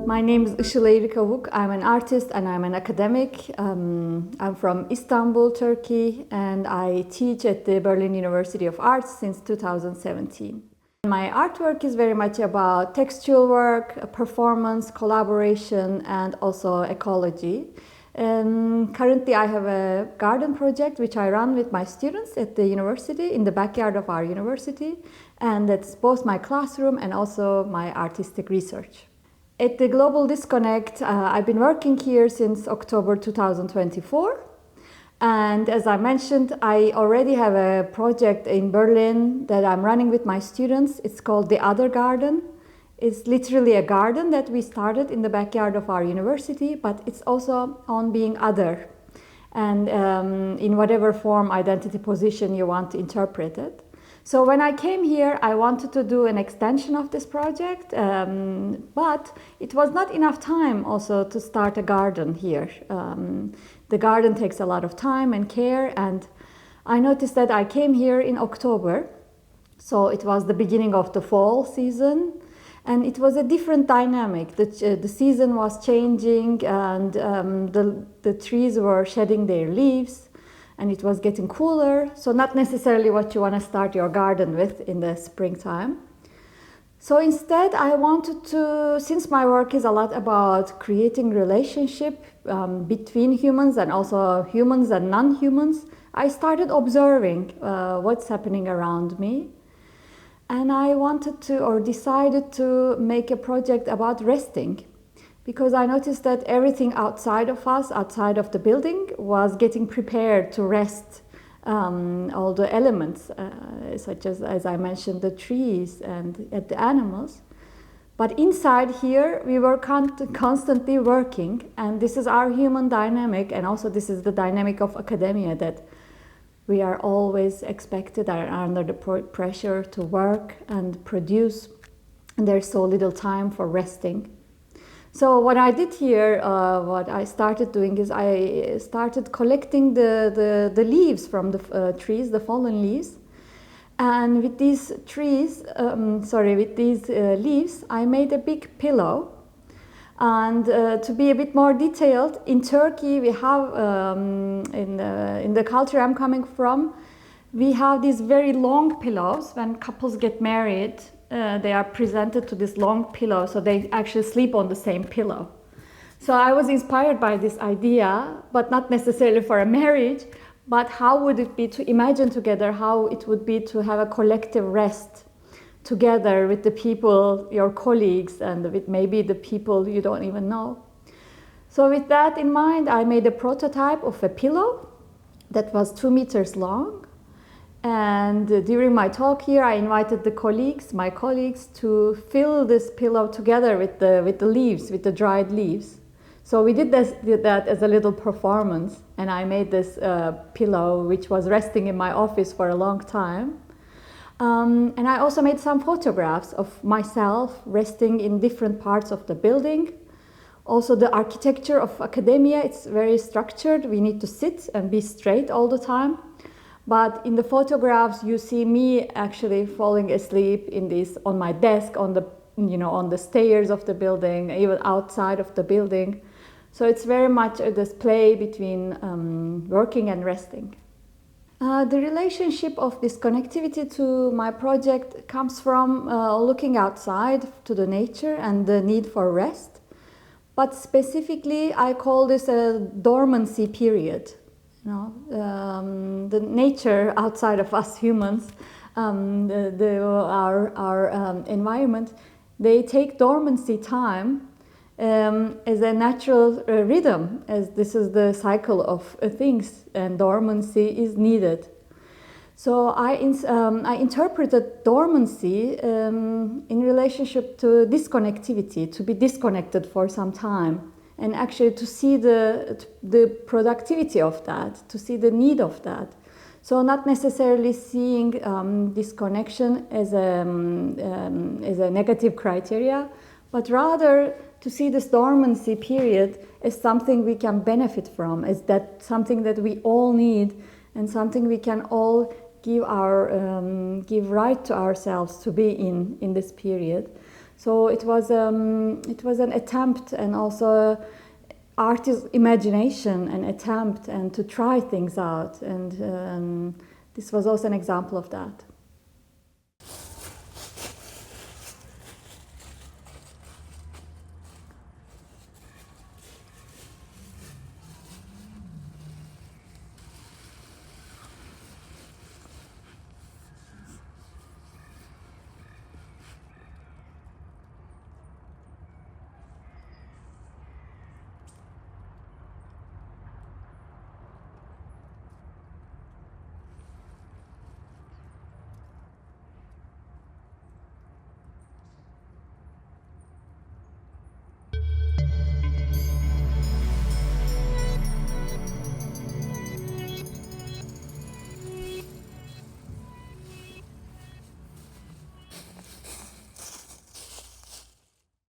My name is Işıl Eğrikavuk. I'm an artist and I'm an academic. I'm from Istanbul, Turkey, and I teach at the Berlin University of Arts since 2017. My artwork is very much about textual work, performance, collaboration, and also ecology. Currently, I have a garden project which I run with my students at the university, in the backyard of our university, and that's both my classroom and also my artistic research. At the Global Disconnect, I've been working here since October 2024. And as I mentioned, I already have a project in Berlin that I'm running with my students. It's called The Other Garden. It's literally a garden that we started in the backyard of our university, but it's also on being other, and in whatever form, identity, position you want to interpret it. So when I came here, I wanted to do an extension of this project, but it was not enough time also to start a garden here. The garden takes a lot of time and care, and I noticed that I came here in October, so it was the beginning of the fall season, and it was a different dynamic. The season was changing, and the trees were shedding their leaves, and it was getting cooler, so not necessarily what you want to start your garden with in the springtime. So instead, I wanted to, since my work is a lot about creating relationship between humans and also humans and non-humans, I started observing what's happening around me. And I wanted to, or decided to, make a project about resting, because I noticed that everything outside of us, outside of the building, was getting prepared to rest. All the elements, such as I mentioned, the trees and the animals. But inside here, we were constantly working, and this is our human dynamic, and also this is the dynamic of academia, that we are always expected, are under the pressure to work and produce, and there's so little time for resting. So what I did here, what I started doing is I started collecting the leaves from the trees, the fallen leaves. And with these leaves, I made a big pillow. And to be a bit more detailed, in Turkey we have, in the culture I'm coming from, we have these very long pillows. When couples get married, they are presented to this long pillow, so they actually sleep on the same pillow. So I was inspired by this idea, but not necessarily for a marriage, but how would it be to imagine together how it would be to have a collective rest together with the people, your colleagues, and with maybe the people you don't even know. So with that in mind, I made a prototype of a pillow that was 2 meters long. And during my talk here, I invited my colleagues, to fill this pillow together with the leaves, with the dried leaves. So we did that as a little performance, and I made this pillow, which was resting in my office for a long time. And I also made some photographs of myself resting in different parts of the building. Also, the architecture of academia, it's very structured. We need to sit and be straight all the time. But in the photographs, you see me actually falling asleep on my desk, on the stairs of the building, even outside of the building. So it's very much a display between working and resting. The relationship of this connectivity to my project comes from looking outside to the nature and the need for rest. But specifically, I call this a dormancy period. The nature outside of us humans, our environment, they take dormancy time as a natural rhythm, as this is the cycle of things, and dormancy is needed. So I interpreted dormancy in relationship to disconnectivity, to be disconnected for some time, and actually to see the productivity of that, to see the need of that. So not necessarily seeing disconnection as a negative criteria, but rather to see this dormancy period as something we can benefit from, as that something that we all need and something we can all give right to ourselves to be in this period. So it was an attempt, and also artist imagination, an attempt, and to try things out, and this was also an example of that.